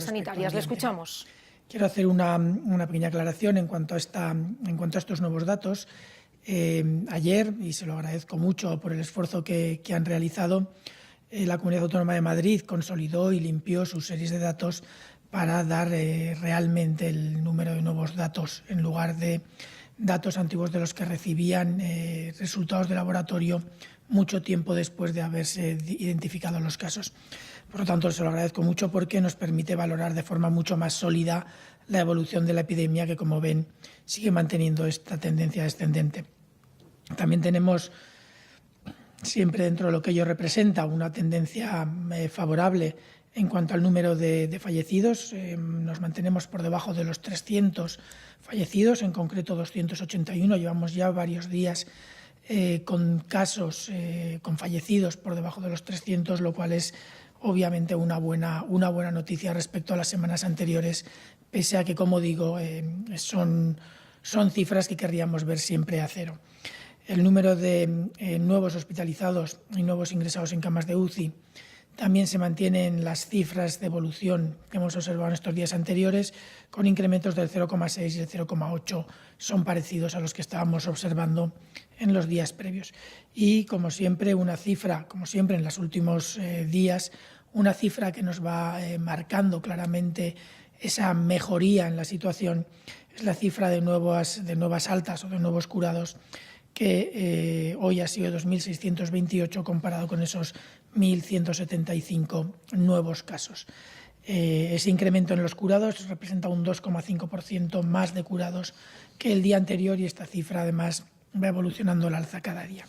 medidas sanitarias. Le escuchamos. Quiero hacer una pequeña aclaración en cuanto a estos nuevos datos. Ayer, y se lo agradezco mucho por el esfuerzo que han realizado, la Comunidad Autónoma de Madrid consolidó y limpió sus series de datos para dar realmente el número de nuevos datos en lugar de datos antiguos de los que recibían resultados de laboratorio mucho tiempo después de haberse identificado los casos. Por lo tanto, se lo agradezco mucho porque nos permite valorar de forma mucho más sólida la evolución de la epidemia que, como ven, sigue manteniendo esta tendencia descendente. También tenemos, siempre dentro de lo que ello representa, una tendencia favorable en cuanto al número de fallecidos. Nos mantenemos por debajo de los 300 fallecidos, en concreto 281. Llevamos ya varios días con casos, con fallecidos por debajo de los 300, lo cual es obviamente una buena noticia respecto a las semanas anteriores, pese a que, como digo, son cifras que querríamos ver siempre a cero. El número de nuevos hospitalizados y nuevos ingresados en camas de UCI también se mantienen las cifras de evolución que hemos observado en estos días anteriores, con incrementos del 0,6 y el 0,8, son parecidos a los que estábamos observando en los días previos. Y, como siempre, una cifra, como siempre en los últimos días, una cifra que nos va marcando claramente esa mejoría en la situación es la cifra de nuevas altas o de nuevos curados, que hoy ha sido 2.628 comparado con esos 1.175 nuevos casos. Ese incremento en los curados representa un 2,5% más de curados que el día anterior, y esta cifra además va evolucionando al alza cada día.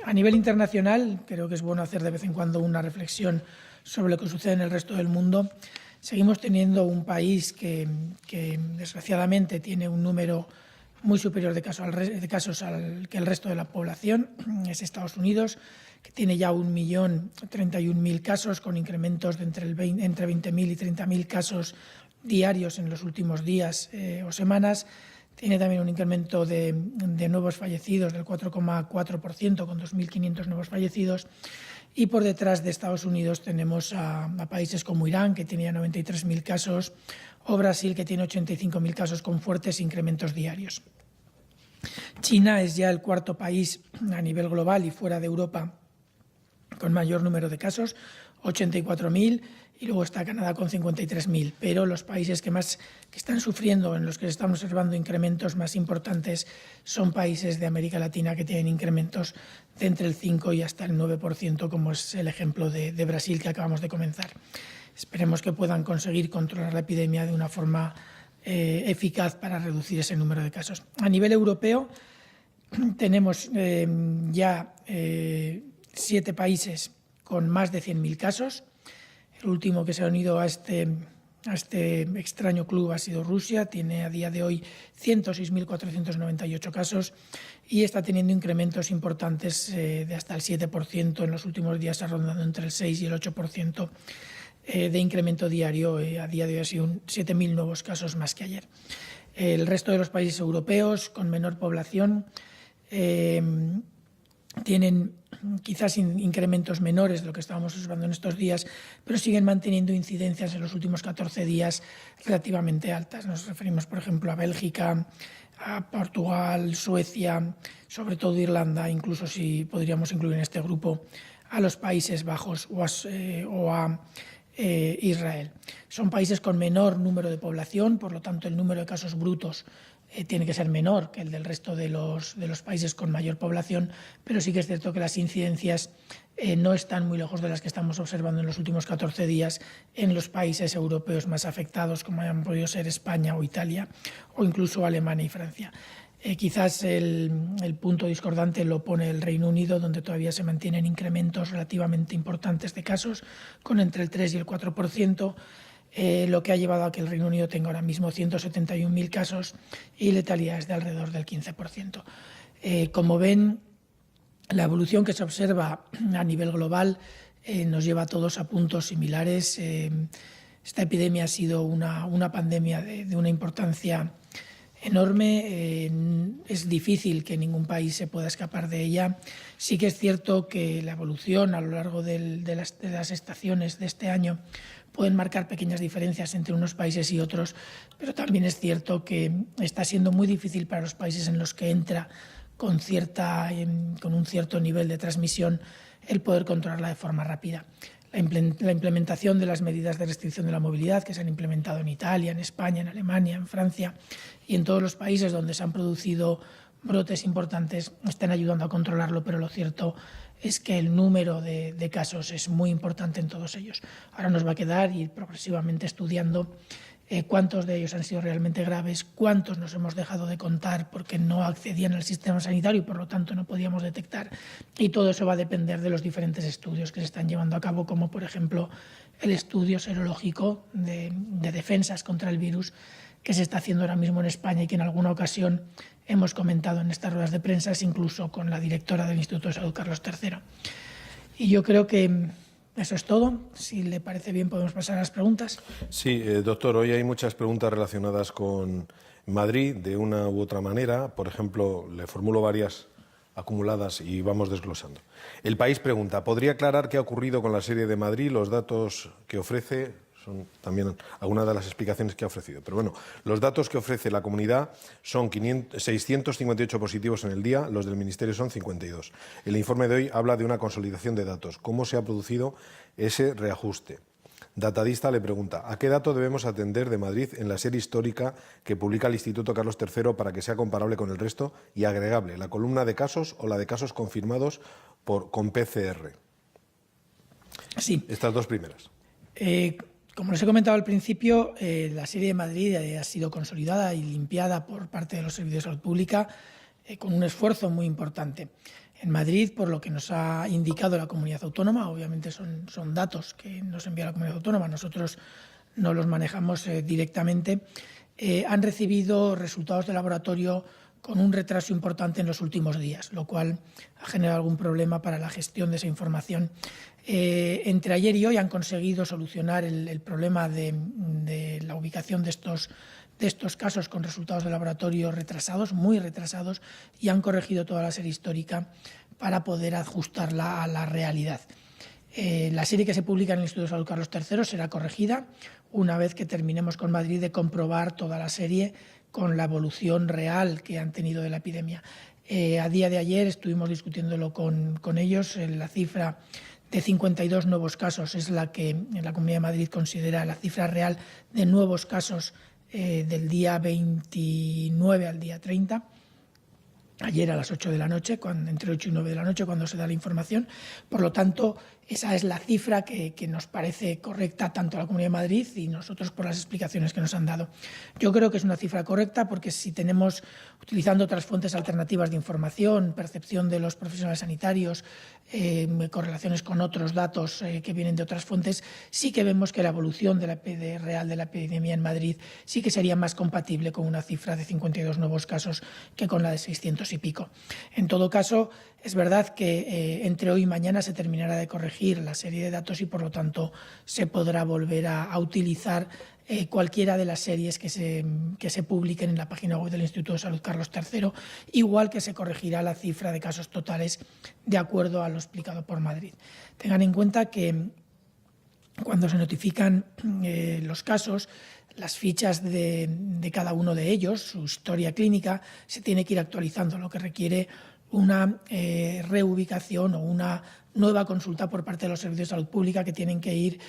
A nivel internacional, creo que es bueno hacer de vez en cuando una reflexión sobre lo que sucede en el resto del mundo. Seguimos teniendo un país que desgraciadamente tiene un número muy superior de casos que el resto de la población, es Estados Unidos, que tiene ya 1.031.000 casos, con incrementos de entre 20.000 y 30.000 casos diarios en los últimos días o semanas. Tiene también un incremento de nuevos fallecidos del 4,4%, con 2.500 nuevos fallecidos. Y por detrás de Estados Unidos tenemos a países como Irán, que tiene ya 93.000 casos, o Brasil, que tiene 85.000 casos con fuertes incrementos diarios. China es ya el cuarto país a nivel global y fuera de Europa con mayor número de casos, 84.000, y luego está Canadá con 53.000. Pero los países que están sufriendo, en los que estamos observando incrementos más importantes, son países de América Latina, que tienen incrementos de entre el 5 y hasta el 9%, como es el ejemplo de Brasil, que acabamos de comenzar. Esperemos que puedan conseguir controlar la epidemia de una forma eficaz para reducir ese número de casos. A nivel europeo tenemos ya 7 países con más de 100.000 casos. El último que se ha unido a este extraño club ha sido Rusia. Tiene a día de hoy 106.498 casos y está teniendo incrementos importantes de hasta el 7%. En los últimos días ha rondado entre el 6 y el 8% de incremento diario. A día de hoy ha sido 7.000 nuevos casos más que ayer. El resto de los países europeos con menor población tienen quizás incrementos menores de lo que estábamos observando en estos días, pero siguen manteniendo incidencias en los últimos 14 días relativamente altas. Nos referimos, por ejemplo, a Bélgica, a Portugal, Suecia, sobre todo Irlanda, incluso, si podríamos incluir en este grupo, a los Países Bajos o a Israel. Son países con menor número de población, por lo tanto el número de casos brutos tiene que ser menor que el del resto de los países con mayor población, pero sí que es cierto que las incidencias no están muy lejos de las que estamos observando en los últimos 14 días en los países europeos más afectados, como han podido ser España o Italia, o incluso Alemania y Francia. Quizás el punto discordante lo pone el Reino Unido, donde todavía se mantienen incrementos relativamente importantes de casos, con entre el 3 y el 4%, lo que ha llevado a que el Reino Unido tenga ahora mismo 171.000 casos y letalidades de alrededor del 15%. Como ven, la evolución que se observa a nivel global nos lleva a todos a puntos similares. Esta epidemia ha sido una pandemia de una importancia enorme. Es difícil que ningún país se pueda escapar de ella. Sí que es cierto que la evolución a lo largo de las estaciones de este año pueden marcar pequeñas diferencias entre unos países y otros, pero también es cierto que está siendo muy difícil para los países en los que entra con un cierto nivel de transmisión el poder controlarla de forma rápida. La implementación de las medidas de restricción de la movilidad que se han implementado en Italia, en España, en Alemania, en Francia y en todos los países donde se han producido brotes importantes están ayudando a controlarlo, pero lo cierto es que el número de casos es muy importante en todos ellos. Ahora nos va a quedar ir progresivamente estudiando cuántos de ellos han sido realmente graves, cuántos nos hemos dejado de contar porque no accedían al sistema sanitario y por lo tanto no podíamos detectar. Y todo eso va a depender de los diferentes estudios que se están llevando a cabo, como por ejemplo el estudio serológico de defensas contra el virus que se está haciendo ahora mismo en España y que en alguna ocasión hemos comentado en estas ruedas de prensa, incluso con la directora del Instituto de Salud, Carlos III. Y yo creo que eso es todo. Si le parece bien, podemos pasar a las preguntas. Sí, doctor, hoy hay muchas preguntas relacionadas con Madrid, de una u otra manera. Por ejemplo, le formulo varias acumuladas y vamos desglosando. El País pregunta, ¿podría aclarar qué ha ocurrido con la serie de Madrid? Los datos que ofrece son también algunas de las explicaciones que ha ofrecido. Pero bueno, los datos que ofrece la comunidad son 658 positivos en el día, los del Ministerio son 52. El informe de hoy habla de una consolidación de datos. ¿Cómo se ha producido ese reajuste? Datadista le pregunta, ¿a qué dato debemos atender de Madrid en la serie histórica que publica el Instituto Carlos III para que sea comparable con el resto y agregable, la columna de casos o la de casos confirmados con PCR? Sí. Estas dos primeras. Como les he comentado al principio, la serie de Madrid ha sido consolidada y limpiada por parte de los servicios de salud pública con un esfuerzo muy importante. En Madrid, por lo que nos ha indicado la comunidad autónoma, obviamente son datos que nos envía la comunidad autónoma, nosotros no los manejamos directamente, han recibido resultados de laboratorio con un retraso importante en los últimos días, lo cual ha generado algún problema para la gestión de esa información. Entre ayer y hoy han conseguido solucionar el problema de la ubicación de estos casos con resultados de laboratorio retrasados, muy retrasados, y han corregido toda la serie histórica para poder ajustarla a la realidad. La serie que se publica en el Instituto de Salud Carlos III será corregida una vez que terminemos con Madrid de comprobar toda la serie con la evolución real que han tenido de la epidemia. A día de ayer estuvimos discutiéndolo con ellos. La cifra de 52 nuevos casos es la que en la Comunidad de Madrid considera la cifra real de nuevos casos del día 29 al día 30. Ayer a las 8 de la noche, entre 8 y 9 de la noche, cuando se da la información. Por lo tanto, esa es la cifra que nos parece correcta tanto a la Comunidad de Madrid y nosotros por las explicaciones que nos han dado. Yo creo que es una cifra correcta porque si tenemos, utilizando otras fuentes alternativas de información, percepción de los profesionales sanitarios, correlaciones con otros datos que vienen de otras fuentes, sí que vemos que la evolución de la real de la epidemia en Madrid sí que sería más compatible con una cifra de 52 nuevos casos que con la de 600 y pico. En todo caso, es verdad que entre hoy y mañana se terminará de corregir la serie de datos y, por lo tanto, se podrá volver a utilizar cualquiera de las series que se publiquen en la página web del Instituto de Salud Carlos III, igual que se corregirá la cifra de casos totales de acuerdo a lo explicado por Madrid. Tengan en cuenta que cuando se notifican los casos, las fichas de cada uno de ellos, su historia clínica, se tiene que ir actualizando, lo que requiere una reubicación o una nueva consulta por parte de los servicios de salud pública que tienen que ir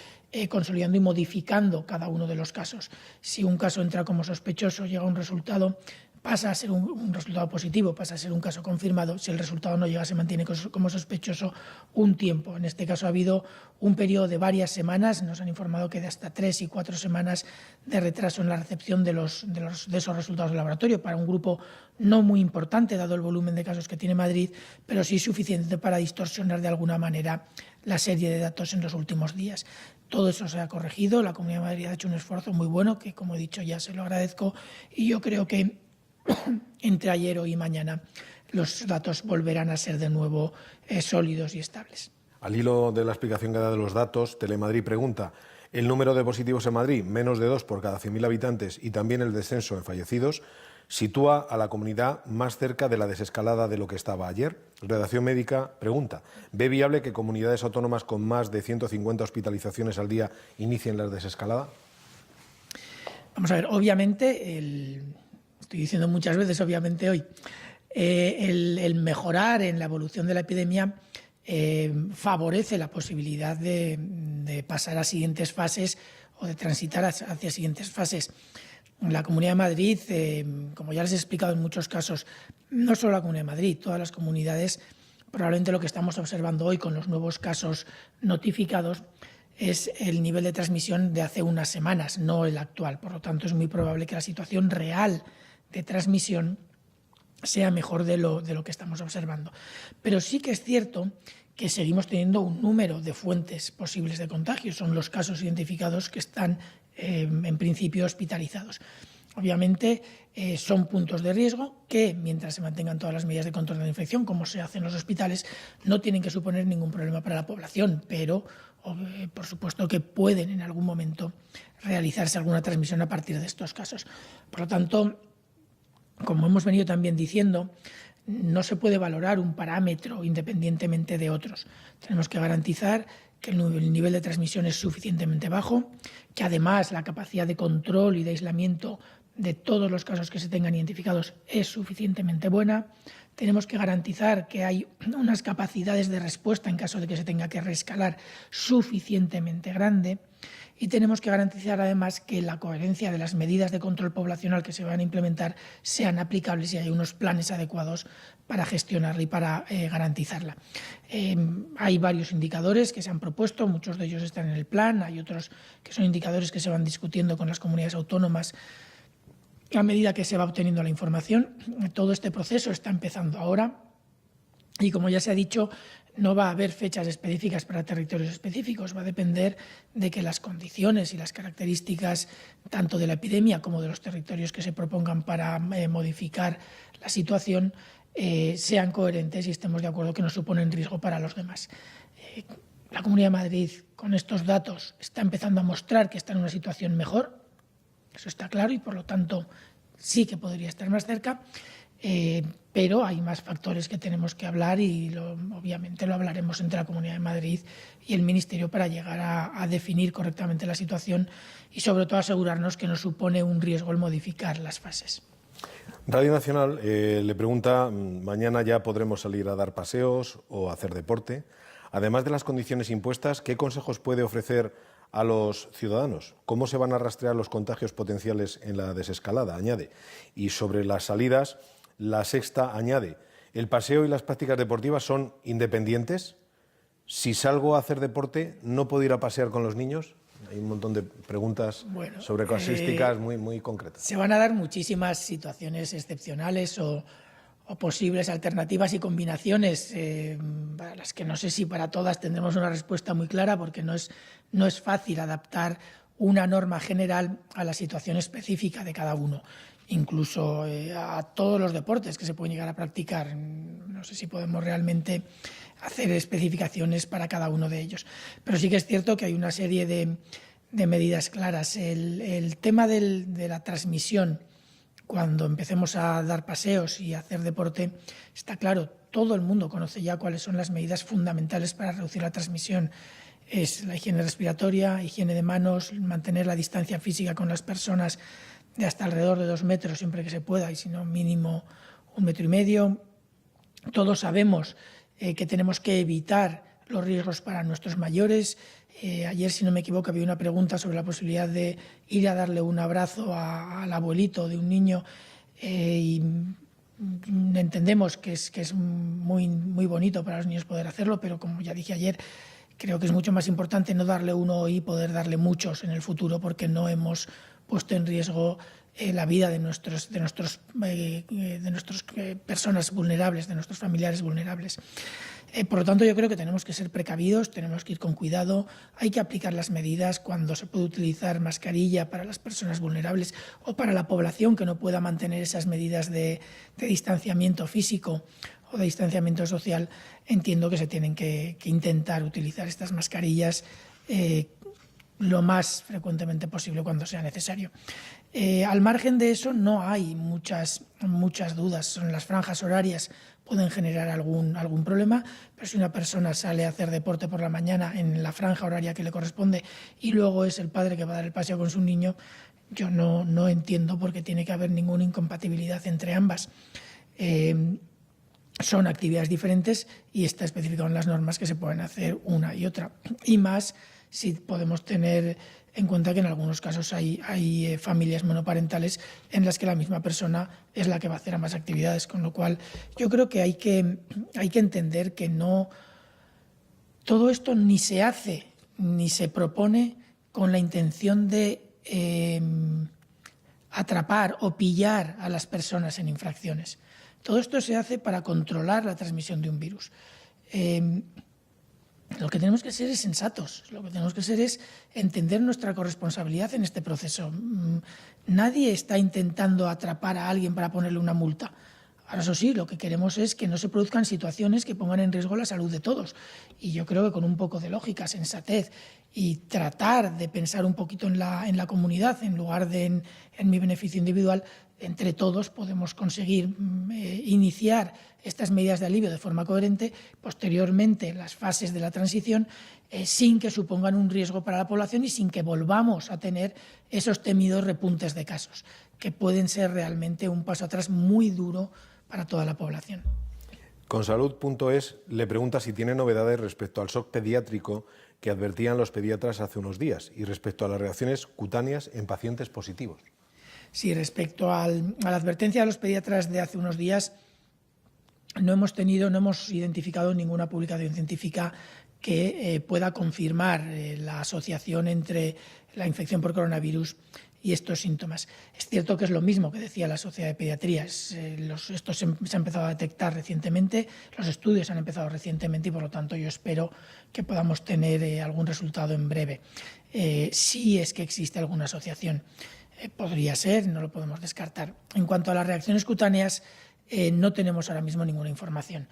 consolidando y modificando cada uno de los casos. Si un caso entra como sospechoso, llega un resultado, pasa a ser un resultado positivo, pasa a ser un caso confirmado. Si el resultado no llega, se mantiene como sospechoso un tiempo. En este caso ha habido un periodo de varias semanas, nos han informado que de hasta 3 y 4 semanas de retraso en la recepción de esos resultados de laboratorio para un grupo no muy importante, dado el volumen de casos que tiene Madrid, pero sí suficiente para distorsionar de alguna manera la serie de datos en los últimos días. Todo eso se ha corregido, la Comunidad de Madrid ha hecho un esfuerzo muy bueno, que como he dicho ya se lo agradezco, y yo creo que entre ayer, hoy y mañana los datos volverán a ser de nuevo sólidos y estables. Al hilo de la explicación que da de los datos, Telemadrid pregunta, ¿el número de positivos en Madrid, menos de 2 por cada 100.000 habitantes y también el descenso en fallecidos, sitúa a la comunidad más cerca de la desescalada de lo que estaba ayer. Redacción Médica pregunta, ¿ve viable que comunidades autónomas con más de 150 hospitalizaciones al día inicien la desescalada? Vamos a ver, obviamente, estoy diciendo muchas veces, obviamente hoy, el mejorar en la evolución de la epidemia favorece la posibilidad de pasar a siguientes fases o de transitar hacia siguientes fases. La Comunidad de Madrid, como ya les he explicado en muchos casos, no solo la Comunidad de Madrid, todas las comunidades, probablemente lo que estamos observando hoy con los nuevos casos notificados es el nivel de transmisión de hace unas semanas, no el actual. Por lo tanto, es muy probable que la situación real de transmisión sea mejor de lo que estamos observando. Pero sí que es cierto que seguimos teniendo un número de fuentes posibles de contagio. Son los casos identificados que están, en principio, hospitalizados. Obviamente, son puntos de riesgo que, mientras se mantengan todas las medidas de control de la infección, como se hace en los hospitales, no tienen que suponer ningún problema para la población, pero, por supuesto, que pueden en algún momento realizarse alguna transmisión a partir de estos casos. Por lo tanto, como hemos venido también diciendo, no se puede valorar un parámetro independientemente de otros. Tenemos que garantizar que el nivel de transmisión es suficientemente bajo, que además la capacidad de control y de aislamiento de todos los casos que se tengan identificados es suficientemente buena. Tenemos que garantizar que hay unas capacidades de respuesta en caso de que se tenga que reescalar suficientemente grande. Y tenemos que garantizar además que la coherencia de las medidas de control poblacional que se van a implementar sean aplicables y hay unos planes adecuados para gestionarla y para garantizarla. Hay varios indicadores que se han propuesto, muchos de ellos están en el plan, hay otros que son indicadores que se van discutiendo con las comunidades autónomas a medida que se va obteniendo la información. Todo este proceso está empezando ahora y, como ya se ha dicho, no va a haber fechas específicas para territorios específicos, va a depender de que las condiciones y las características tanto de la epidemia como de los territorios que se propongan para modificar la situación sean coherentes y estemos de acuerdo que no suponen riesgo para los demás. La Comunidad de Madrid, con estos datos, está empezando a mostrar que está en una situación mejor, eso está claro, y por lo tanto sí que podría estar más cerca. Pero hay más factores que tenemos que hablar y obviamente lo hablaremos entre la Comunidad de Madrid y el Ministerio para llegar a definir correctamente la situación y sobre todo asegurarnos que no supone un riesgo el modificar las fases. Radio Nacional le pregunta, mañana ya podremos salir a dar paseos o hacer deporte. Además de las condiciones impuestas, ¿qué consejos puede ofrecer a los ciudadanos? ¿Cómo se van a rastrear los contagios potenciales en la desescalada? Añade. Y sobre las salidas, La Sexta añade, ¿el paseo y las prácticas deportivas son independientes? Si salgo a hacer deporte, ¿no puedo ir a pasear con los niños? Hay un montón de preguntas sobre casuísticas muy concretas. Se van a dar muchísimas situaciones excepcionales o posibles alternativas y combinaciones para las que no sé si para todas tendremos una respuesta muy clara, porque no es fácil adaptar una norma general a la situación específica de cada uno. Incluso a todos los deportes que se pueden llegar a practicar. No sé si podemos realmente hacer especificaciones para cada uno de ellos. Pero sí que es cierto que hay una serie de medidas claras. El tema de la transmisión, cuando empecemos a dar paseos y a hacer deporte, está claro, todo el mundo conoce ya cuáles son las medidas fundamentales para reducir la transmisión. Es la higiene respiratoria, higiene de manos, mantener la distancia física con las personas de hasta alrededor de 2 metros siempre que se pueda, y si no, mínimo 1,5 metros. Todos sabemos que tenemos que evitar los riesgos para nuestros mayores. Ayer, si no me equivoco, había una pregunta sobre la posibilidad de ir a darle un abrazo al abuelito de un niño y entendemos que es muy bonito para los niños poder hacerlo, pero como ya dije ayer, creo que es mucho más importante no darle uno hoy y poder darle muchos en el futuro, porque no hemos puesto en riesgo la vida de nuestras personas vulnerables, de nuestros familiares vulnerables. Por lo tanto, yo creo que tenemos que ser precavidos, tenemos que ir con cuidado, hay que aplicar las medidas cuando se puede utilizar mascarilla para las personas vulnerables o para la población que no pueda mantener esas medidas de distanciamiento físico o de distanciamiento social. Entiendo que se tienen que intentar utilizar estas mascarillas lo más frecuentemente posible cuando sea necesario. Al margen de eso no hay muchas dudas. Las franjas horarias pueden generar algún problema, pero si una persona sale a hacer deporte por la mañana en la franja horaria que le corresponde y luego es el padre que va a dar el paseo con su niño, yo no entiendo por qué tiene que haber ninguna incompatibilidad entre ambas. Son actividades diferentes y está especificado en las normas que se pueden hacer una y otra. Y más si podemos tener en cuenta que en algunos casos hay familias monoparentales en las que la misma persona es la que va a hacer ambas actividades, con lo cual yo creo que hay que entender que no todo esto ni se hace ni se propone con la intención de atrapar o pillar a las personas en infracciones. Todo esto se hace para controlar la transmisión de un virus. Lo que tenemos que ser es sensatos, lo que tenemos que ser es entender nuestra corresponsabilidad en este proceso. Nadie está intentando atrapar a alguien para ponerle una multa. Ahora, eso sí, lo que queremos es que no se produzcan situaciones que pongan en riesgo la salud de todos. Y yo creo que con un poco de lógica, sensatez y tratar de pensar un poquito en la comunidad en lugar de en mi beneficio individual, entre todos podemos conseguir iniciar estas medidas de alivio de forma coherente, posteriormente las fases de la transición, sin que supongan un riesgo para la población y sin que volvamos a tener esos temidos repuntes de casos, que pueden ser realmente un paso atrás muy duro para toda la población. Consalud.es le pregunta si tiene novedades respecto al shock pediátrico que advertían los pediatras hace unos días y respecto a las reacciones cutáneas en pacientes positivos. Sí, respecto a la advertencia de los pediatras de hace unos días, no hemos identificado ninguna publicación científica que pueda confirmar la asociación entre la infección por coronavirus y estos síntomas. Es cierto que es lo mismo que decía la Sociedad de Pediatría. Esto se ha empezado a detectar recientemente, los estudios han empezado recientemente y, por lo tanto, yo espero que podamos tener algún resultado en breve. Si es que existe alguna asociación. Podría ser, no lo podemos descartar. En cuanto a las reacciones cutáneas, no tenemos ahora mismo ninguna información.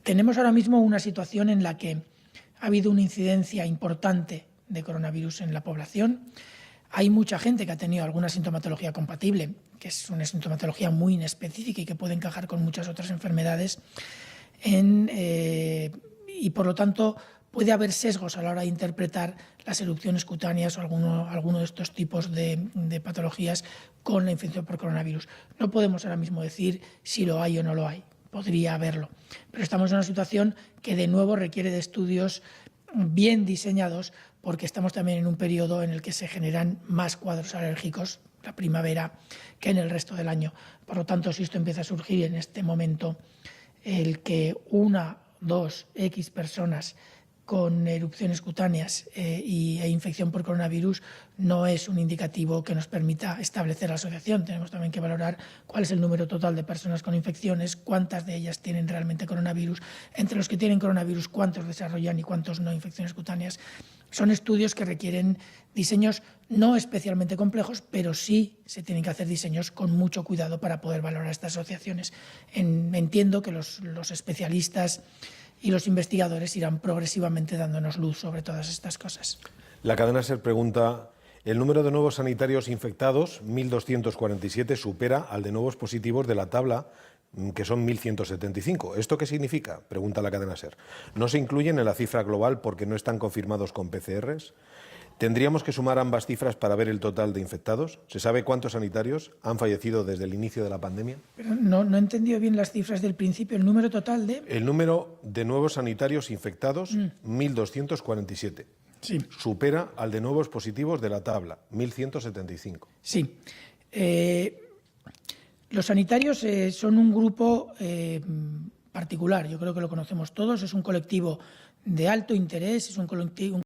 Tenemos ahora mismo una situación en la que ha habido una incidencia importante de coronavirus en la población. Hay mucha gente que ha tenido alguna sintomatología compatible, que es una sintomatología muy inespecífica y que puede encajar con muchas otras enfermedades. Y por lo tanto, puede haber sesgos a la hora de interpretar las erupciones cutáneas o alguno de estos tipos de patologías con la infección por coronavirus. No podemos ahora mismo decir si lo hay o no lo hay. Podría haberlo. Pero estamos en una situación que de nuevo requiere de estudios bien diseñados porque estamos también en un periodo en el que se generan más cuadros alérgicos, la primavera, que en el resto del año. Por lo tanto, si esto empieza a surgir en este momento, el que 1, 2, X personas con erupciones cutáneas e infección por coronavirus no es un indicativo que nos permita establecer la asociación. Tenemos también que valorar cuál es el número total de personas con infecciones, cuántas de ellas tienen realmente coronavirus, entre los que tienen coronavirus, cuántos desarrollan y cuántos no infecciones cutáneas. Son estudios que requieren diseños no especialmente complejos, pero sí se tienen que hacer diseños con mucho cuidado para poder valorar estas asociaciones. Entiendo que los especialistas y los investigadores irán progresivamente dándonos luz sobre todas estas cosas. La cadena SER pregunta, el número de nuevos sanitarios infectados, 1.247, supera al de nuevos positivos de la tabla, que son 1.175. ¿Esto qué significa?, pregunta la cadena SER. ¿No se incluyen en la cifra global porque no están confirmados con PCRs? ¿Tendríamos que sumar ambas cifras para ver el total de infectados? ¿Se sabe cuántos sanitarios han fallecido desde el inicio de la pandemia? Pero no he entendido bien las cifras del principio. ¿El número total de...? El número de nuevos sanitarios infectados, 1.247. Sí. Supera al de nuevos positivos de la tabla, 1.175. Sí. Los sanitarios son un grupo particular. Yo creo que lo conocemos todos. Es un colectivo de alto interés, es un colectivo